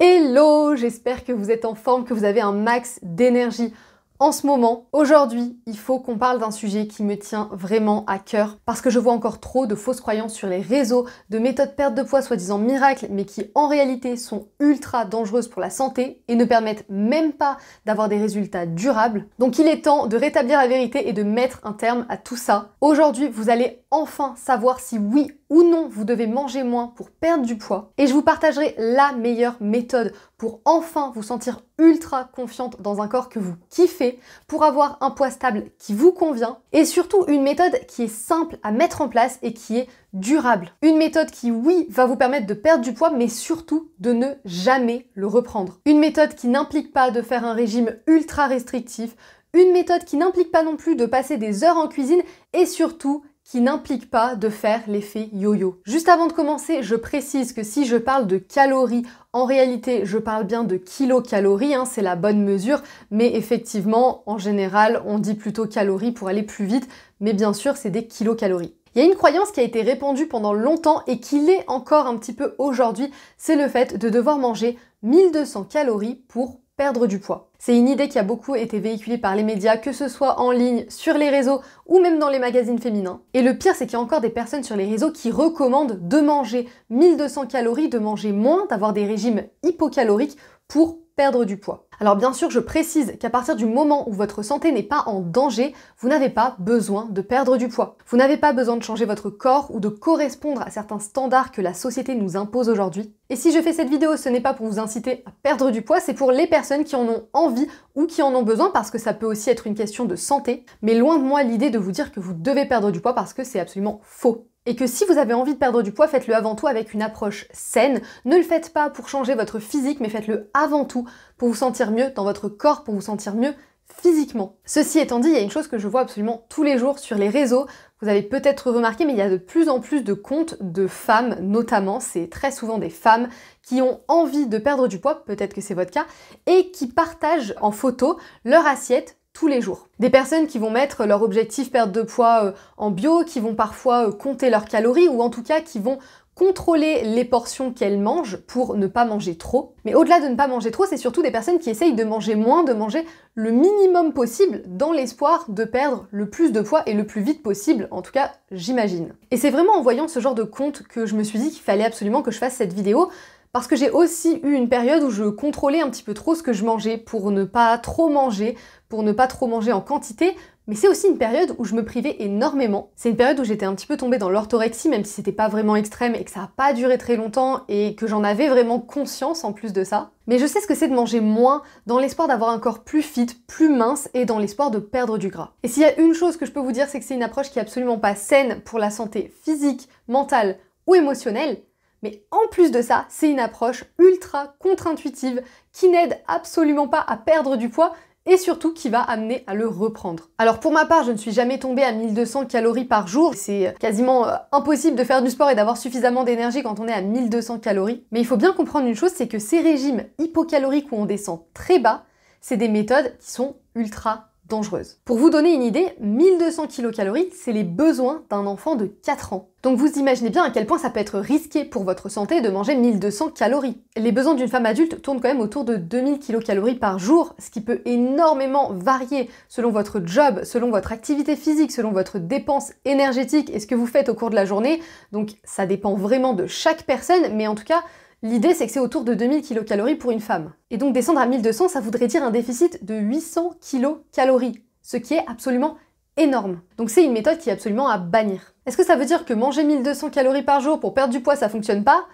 Hello, j'espère que vous êtes en forme, que vous avez un max d'énergie en ce moment. Aujourd'hui, il faut qu'on parle d'un sujet qui me tient vraiment à cœur parce que je vois encore trop de fausses croyances sur les réseaux, de méthodes perte de poids soi-disant miracles, mais qui en réalité sont ultra dangereuses pour la santé et ne permettent même pas d'avoir des résultats durables. Donc il est temps de rétablir la vérité et de mettre un terme à tout ça. Aujourd'hui, vous allez enfin savoir si oui ou non vous devez manger moins pour perdre du poids. Et je vous partagerai la meilleure méthode pour enfin vous sentir ultra confiante dans un corps que vous kiffez, pour avoir un poids stable qui vous convient, et surtout une méthode qui est simple à mettre en place et qui est durable. Une méthode qui, oui, va vous permettre de perdre du poids, mais surtout de ne jamais le reprendre. Une méthode qui n'implique pas de faire un régime ultra restrictif, une méthode qui n'implique pas non plus de passer des heures en cuisine, et surtout qui n'implique pas de faire l'effet yo-yo. Juste avant de commencer, je précise que si je parle de calories, en réalité, je parle bien de kilocalories, c'est la bonne mesure, mais effectivement, en général, on dit plutôt calories pour aller plus vite, mais bien sûr, c'est des kilocalories. Il y a une croyance qui a été répandue pendant longtemps et qui l'est encore un petit peu aujourd'hui, c'est le fait de devoir manger 1200 calories pour perdre du poids. C'est une idée qui a beaucoup été véhiculée par les médias, que ce soit en ligne, sur les réseaux ou même dans les magazines féminins. Et le pire, c'est qu'il y a encore des personnes sur les réseaux qui recommandent de manger 1200 calories, de manger moins, d'avoir des régimes hypocaloriques pour perdre du poids. Alors bien sûr, je précise qu'à partir du moment où votre santé n'est pas en danger, vous n'avez pas besoin de perdre du poids. Vous n'avez pas besoin de changer votre corps ou de correspondre à certains standards que la société nous impose aujourd'hui. Et si je fais cette vidéo, ce n'est pas pour vous inciter à perdre du poids, c'est pour les personnes qui en ont envie ou qui en ont besoin, parce que ça peut aussi être une question de santé. Mais loin de moi l'idée de vous dire que vous devez perdre du poids parce que c'est absolument faux. Et que si vous avez envie de perdre du poids, faites-le avant tout avec une approche saine. Ne le faites pas pour changer votre physique, mais faites-le avant tout pour vous sentir mieux dans votre corps, pour vous sentir mieux physiquement. Ceci étant dit, il y a une chose que je vois absolument tous les jours sur les réseaux. Vous avez peut-être remarqué, mais il y a de plus en plus de comptes de femmes, notamment, c'est très souvent des femmes qui ont envie de perdre du poids, peut-être que c'est votre cas, et qui partagent en photo leur assiette tous les jours. Des personnes qui vont mettre leur objectif perte de poids en bio, qui vont parfois compter leurs calories, ou en tout cas qui vont contrôler les portions qu'elles mangent pour ne pas manger trop. Mais au-delà de ne pas manger trop, c'est surtout des personnes qui essayent de manger moins, de manger le minimum possible dans l'espoir de perdre le plus de poids et le plus vite possible, en tout cas j'imagine. Et c'est vraiment en voyant ce genre de compte que je me suis dit qu'il fallait absolument que je fasse cette vidéo, parce que j'ai aussi eu une période où je contrôlais un petit peu trop ce que je mangeais pour ne pas trop manger, pour ne pas trop manger en quantité, mais c'est aussi une période où je me privais énormément. C'est une période où j'étais un petit peu tombée dans l'orthorexie, même si c'était pas vraiment extrême et que ça a pas duré très longtemps et que j'en avais vraiment conscience en plus de ça. Mais je sais ce que c'est de manger moins dans l'espoir d'avoir un corps plus fit, plus mince et dans l'espoir de perdre du gras. Et s'il y a une chose que je peux vous dire, c'est que c'est une approche qui est absolument pas saine pour la santé physique, mentale ou émotionnelle. Mais en plus de ça, c'est une approche ultra contre-intuitive qui n'aide absolument pas à perdre du poids et surtout qui va amener à le reprendre. Alors pour ma part, je ne suis jamais tombée à 1200 calories par jour. C'est quasiment impossible de faire du sport et d'avoir suffisamment d'énergie quand on est à 1200 calories. Mais il faut bien comprendre une chose, c'est que ces régimes hypocaloriques où on descend très bas, c'est des méthodes qui sont ultra dangereuses. Pour vous donner une idée, 1200 kilocalories, c'est les besoins d'un enfant de 4 ans. Donc vous imaginez bien à quel point ça peut être risqué pour votre santé de manger 1200 calories. Les besoins d'une femme adulte tournent quand même autour de 2000 kilocalories par jour, ce qui peut énormément varier selon votre job, selon votre activité physique, selon votre dépense énergétique et ce que vous faites au cours de la journée. Donc ça dépend vraiment de chaque personne, mais en tout cas, l'idée, c'est que c'est autour de 2000 kilocalories pour une femme. Et donc descendre à 1200, ça voudrait dire un déficit de 800 kilocalories, ce qui est absolument énorme. Donc c'est une méthode qui est absolument à bannir. Est-ce que ça veut dire que manger 1200 calories par jour pour perdre du poids, ça fonctionne pas?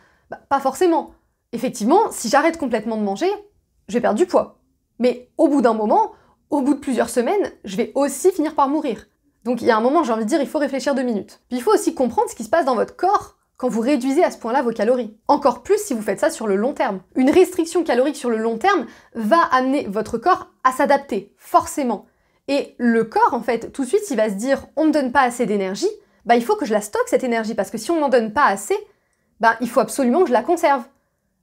Pas forcément. Effectivement, si j'arrête complètement de manger, je vais perdre du poids. Mais au bout d'un moment, au bout de plusieurs semaines, je vais aussi finir par mourir. Donc il y a un moment, j'ai envie de dire, il faut réfléchir 2 minutes. Puis il faut aussi comprendre ce qui se passe dans votre corps quand vous réduisez à ce point-là vos calories. Encore plus si vous faites ça sur le long terme. Une restriction calorique sur le long terme va amener votre corps à s'adapter, forcément. Et le corps, en fait, tout de suite, il va se dire « on me donne pas assez d'énergie », il faut que je la stocke cette énergie, parce que si on m'en donne pas assez, il faut absolument que je la conserve.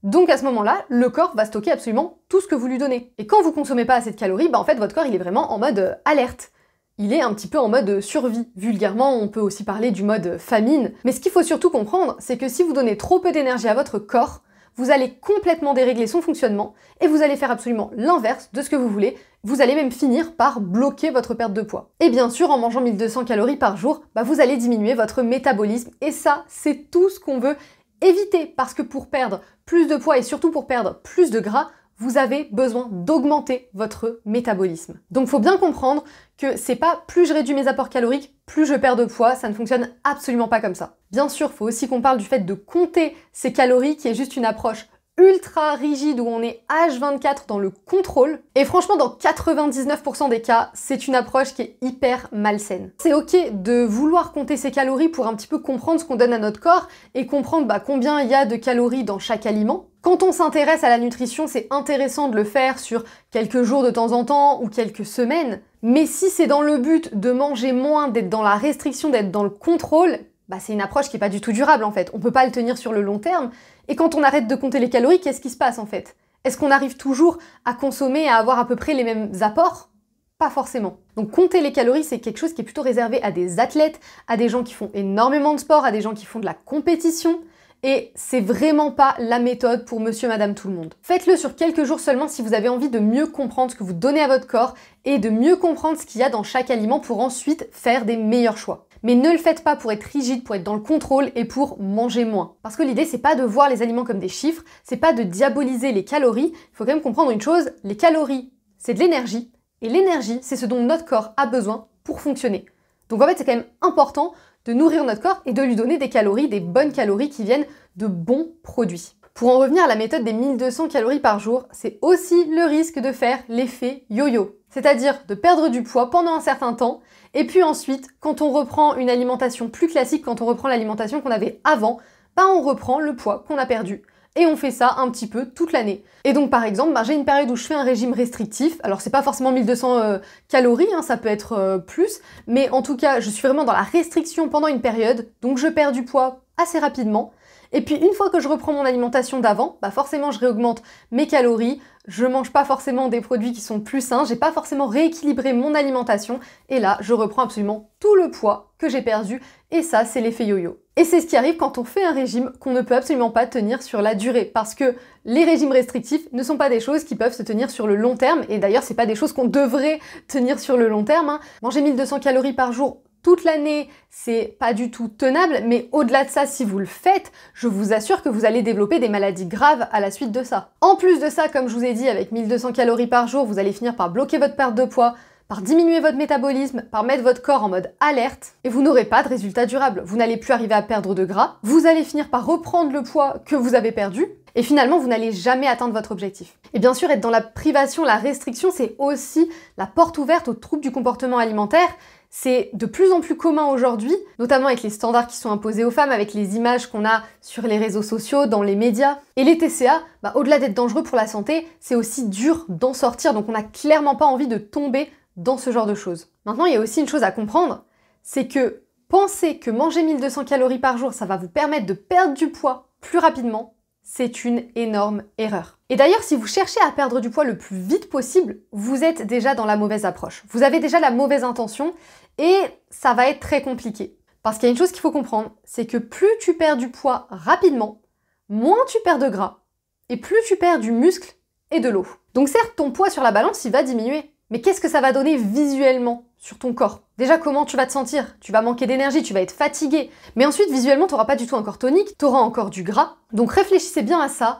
Donc à ce moment-là, le corps va stocker absolument tout ce que vous lui donnez. Et quand vous consommez pas assez de calories, en fait, votre corps, il est vraiment en mode alerte. Il est un petit peu en mode survie. Vulgairement, on peut aussi parler du mode famine. Mais ce qu'il faut surtout comprendre, c'est que si vous donnez trop peu d'énergie à votre corps, vous allez complètement dérégler son fonctionnement et vous allez faire absolument l'inverse de ce que vous voulez. Vous allez même finir par bloquer votre perte de poids. Et bien sûr, en mangeant 1200 calories par jour, vous allez diminuer votre métabolisme. Et ça, c'est tout ce qu'on veut éviter. Parce que pour perdre plus de poids et surtout pour perdre plus de gras, vous avez besoin d'augmenter votre métabolisme. Donc faut bien comprendre que c'est pas plus je réduis mes apports caloriques, plus je perds de poids, ça ne fonctionne absolument pas comme ça. Bien sûr, faut aussi qu'on parle du fait de compter ses calories, qui est juste une approche ultra rigide où on est H24 dans le contrôle. Et franchement, dans 99% des cas, c'est une approche qui est hyper malsaine. C'est ok de vouloir compter ses calories pour un petit peu comprendre ce qu'on donne à notre corps et comprendre combien il y a de calories dans chaque aliment. Quand on s'intéresse à la nutrition, c'est intéressant de le faire sur quelques jours de temps en temps ou quelques semaines. Mais si c'est dans le but de manger moins, d'être dans la restriction, d'être dans le contrôle, c'est une approche qui n'est pas du tout durable en fait. On peut pas le tenir sur le long terme. Et quand on arrête de compter les calories, qu'est-ce qui se passe en fait? Est-ce qu'on arrive toujours à consommer et à avoir à peu près les mêmes apports? Pas forcément. Donc compter les calories, c'est quelque chose qui est plutôt réservé à des athlètes, à des gens qui font énormément de sport, à des gens qui font de la compétition. Et c'est vraiment pas la méthode pour monsieur, madame, tout le monde. Faites-le sur quelques jours seulement si vous avez envie de mieux comprendre ce que vous donnez à votre corps et de mieux comprendre ce qu'il y a dans chaque aliment pour ensuite faire des meilleurs choix. Mais ne le faites pas pour être rigide, pour être dans le contrôle et pour manger moins. Parce que l'idée, c'est pas de voir les aliments comme des chiffres, c'est pas de diaboliser les calories. Il faut quand même comprendre une chose, les calories, c'est de l'énergie. Et l'énergie, c'est ce dont notre corps a besoin pour fonctionner. Donc en fait, c'est quand même important de nourrir notre corps et de lui donner des calories, des bonnes calories qui viennent de bons produits. Pour en revenir à la méthode des 1200 calories par jour, c'est aussi le risque de faire l'effet yo-yo. C'est-à-dire de perdre du poids pendant un certain temps, et puis ensuite, quand on reprend une alimentation plus classique, quand on reprend l'alimentation qu'on avait avant, on reprend le poids qu'on a perdu. Et on fait ça un petit peu toute l'année. Et donc par exemple, j'ai une période où je fais un régime restrictif. Alors c'est pas forcément 1200 calories, ça peut être plus. Mais en tout cas, je suis vraiment dans la restriction pendant une période. Donc je perds du poids assez rapidement. Et puis une fois que je reprends mon alimentation d'avant, forcément je réaugmente mes calories. Je mange pas forcément des produits qui sont plus sains. J'ai pas forcément rééquilibré mon alimentation. Et là, je reprends absolument tout le poids que j'ai perdu. Et ça, c'est l'effet yo-yo. Et c'est ce qui arrive quand on fait un régime qu'on ne peut absolument pas tenir sur la durée. Parce que les régimes restrictifs ne sont pas des choses qui peuvent se tenir sur le long terme. Et d'ailleurs, c'est pas des choses qu'on devrait tenir sur le long terme. Manger 1200 calories par jour toute l'année, c'est pas du tout tenable. Mais au-delà de ça, si vous le faites, je vous assure que vous allez développer des maladies graves à la suite de ça. En plus de ça, comme je vous ai dit, avec 1200 calories par jour, vous allez finir par bloquer votre perte de poids, par diminuer votre métabolisme, par mettre votre corps en mode alerte, et vous n'aurez pas de résultat durable. Vous n'allez plus arriver à perdre de gras, vous allez finir par reprendre le poids que vous avez perdu, et finalement vous n'allez jamais atteindre votre objectif. Et bien sûr, être dans la privation, la restriction, c'est aussi la porte ouverte aux troubles du comportement alimentaire. C'est de plus en plus commun aujourd'hui, notamment avec les standards qui sont imposés aux femmes, avec les images qu'on a sur les réseaux sociaux, dans les médias. Et les TCA, au-delà d'être dangereux pour la santé, c'est aussi dur d'en sortir, donc on n'a clairement pas envie de tomber dans ce genre de choses. Maintenant, il y a aussi une chose à comprendre, c'est que penser que manger 1200 calories par jour, ça va vous permettre de perdre du poids plus rapidement, c'est une énorme erreur. Et d'ailleurs, si vous cherchez à perdre du poids le plus vite possible, vous êtes déjà dans la mauvaise approche. Vous avez déjà la mauvaise intention et ça va être très compliqué. Parce qu'il y a une chose qu'il faut comprendre, c'est que plus tu perds du poids rapidement, moins tu perds de gras et plus tu perds du muscle et de l'eau. Donc certes, ton poids sur la balance, il va diminuer. Mais qu'est-ce que ça va donner visuellement sur ton corps? Déjà, comment tu vas te sentir? Tu vas manquer d'énergie, tu vas être fatigué. Mais ensuite, visuellement, tu n'auras pas du tout un corps tonique, tu auras encore du gras. Donc réfléchissez bien à ça.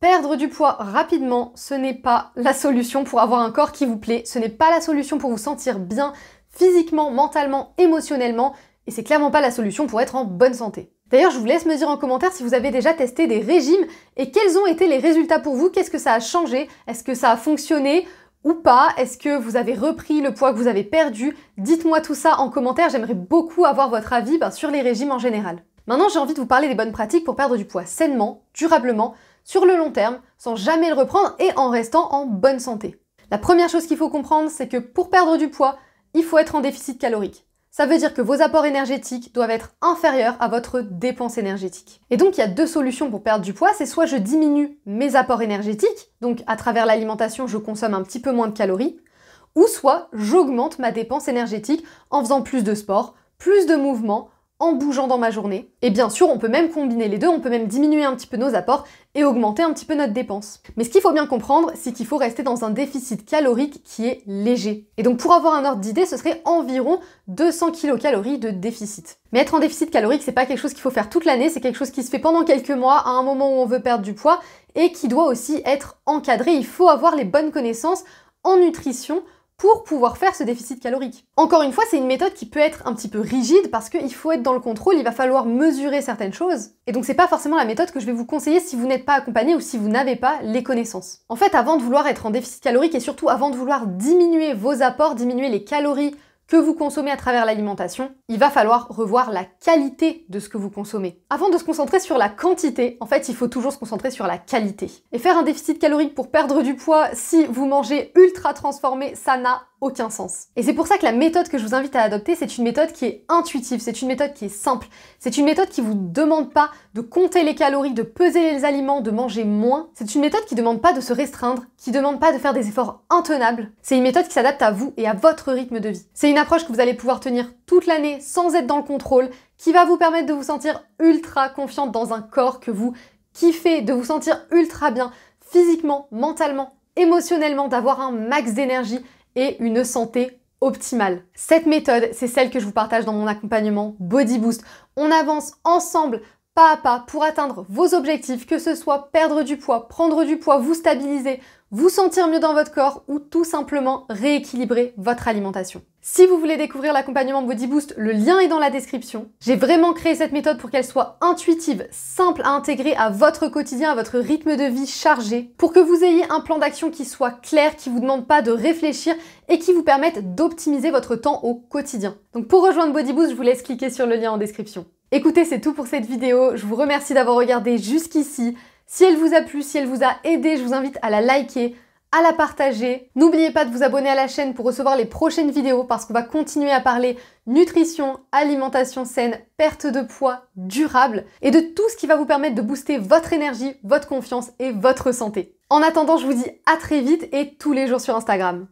Perdre du poids rapidement, ce n'est pas la solution pour avoir un corps qui vous plaît. Ce n'est pas la solution pour vous sentir bien physiquement, mentalement, émotionnellement. Et c'est clairement pas la solution pour être en bonne santé. D'ailleurs, je vous laisse me dire en commentaire si vous avez déjà testé des régimes et quels ont été les résultats pour vous. Qu'est-ce que ça a changé? Est-ce que ça a fonctionné ou pas? Est-ce que vous avez repris le poids que vous avez perdu? Dites-moi tout ça en commentaire, j'aimerais beaucoup avoir votre avis sur les régimes en général. Maintenant, j'ai envie de vous parler des bonnes pratiques pour perdre du poids sainement, durablement, sur le long terme, sans jamais le reprendre et en restant en bonne santé. La première chose qu'il faut comprendre, c'est que pour perdre du poids, il faut être en déficit calorique. Ça veut dire que vos apports énergétiques doivent être inférieurs à votre dépense énergétique. Et donc, il y a deux solutions pour perdre du poids. C'est soit je diminue mes apports énergétiques, donc à travers l'alimentation, je consomme un petit peu moins de calories, ou soit j'augmente ma dépense énergétique en faisant plus de sport, plus de mouvement, en bougeant dans ma journée. Et bien sûr, on peut même combiner les deux, on peut même diminuer un petit peu nos apports et augmenter un petit peu notre dépense. Mais ce qu'il faut bien comprendre, c'est qu'il faut rester dans un déficit calorique qui est léger. Et donc pour avoir un ordre d'idée, ce serait environ 200 kilocalories de déficit. Mais être en déficit calorique, c'est pas quelque chose qu'il faut faire toute l'année, c'est quelque chose qui se fait pendant quelques mois, à un moment où on veut perdre du poids, et qui doit aussi être encadré. Il faut avoir les bonnes connaissances en nutrition pour pouvoir faire ce déficit calorique. Encore une fois, c'est une méthode qui peut être un petit peu rigide parce qu'il faut être dans le contrôle, il va falloir mesurer certaines choses. Et donc c'est pas forcément la méthode que je vais vous conseiller si vous n'êtes pas accompagné ou si vous n'avez pas les connaissances. En fait, avant de vouloir être en déficit calorique et surtout avant de vouloir diminuer vos apports, diminuer les calories que vous consommez à travers l'alimentation, il va falloir revoir la qualité de ce que vous consommez. Avant de se concentrer sur la quantité, en fait, il faut toujours se concentrer sur la qualité. Et faire un déficit calorique pour perdre du poids si vous mangez ultra transformé, ça n'a aucun sens. Et c'est pour ça que la méthode que je vous invite à adopter, c'est une méthode qui est intuitive, c'est une méthode qui est simple, c'est une méthode qui vous demande pas de compter les calories, de peser les aliments, de manger moins. C'est une méthode qui demande pas de se restreindre, qui demande pas de faire des efforts intenables. C'est une méthode qui s'adapte à vous et à votre rythme de vie. C'est une approche que vous allez pouvoir tenir toute l'année sans être dans le contrôle, qui va vous permettre de vous sentir ultra confiante dans un corps que vous kiffez, de vous sentir ultra bien physiquement, mentalement, émotionnellement, d'avoir un max d'énergie et une santé optimale. Cette méthode, c'est celle que je vous partage dans mon accompagnement Body Boost. On avance ensemble, pas à pas, pour atteindre vos objectifs, que ce soit perdre du poids, prendre du poids, vous stabiliser, vous sentir mieux dans votre corps ou tout simplement rééquilibrer votre alimentation. Si vous voulez découvrir l'accompagnement Body Boost, le lien est dans la description. J'ai vraiment créé cette méthode pour qu'elle soit intuitive, simple à intégrer à votre quotidien, à votre rythme de vie chargé, pour que vous ayez un plan d'action qui soit clair, qui vous demande pas de réfléchir et qui vous permette d'optimiser votre temps au quotidien. Donc pour rejoindre Body Boost, je vous laisse cliquer sur le lien en description. Écoutez, c'est tout pour cette vidéo. Je vous remercie d'avoir regardé jusqu'ici. Si elle vous a plu, si elle vous a aidé, je vous invite à la liker, à la partager. N'oubliez pas de vous abonner à la chaîne pour recevoir les prochaines vidéos parce qu'on va continuer à parler nutrition, alimentation saine, perte de poids durable et de tout ce qui va vous permettre de booster votre énergie, votre confiance et votre santé. En attendant, je vous dis à très vite et tous les jours sur Instagram.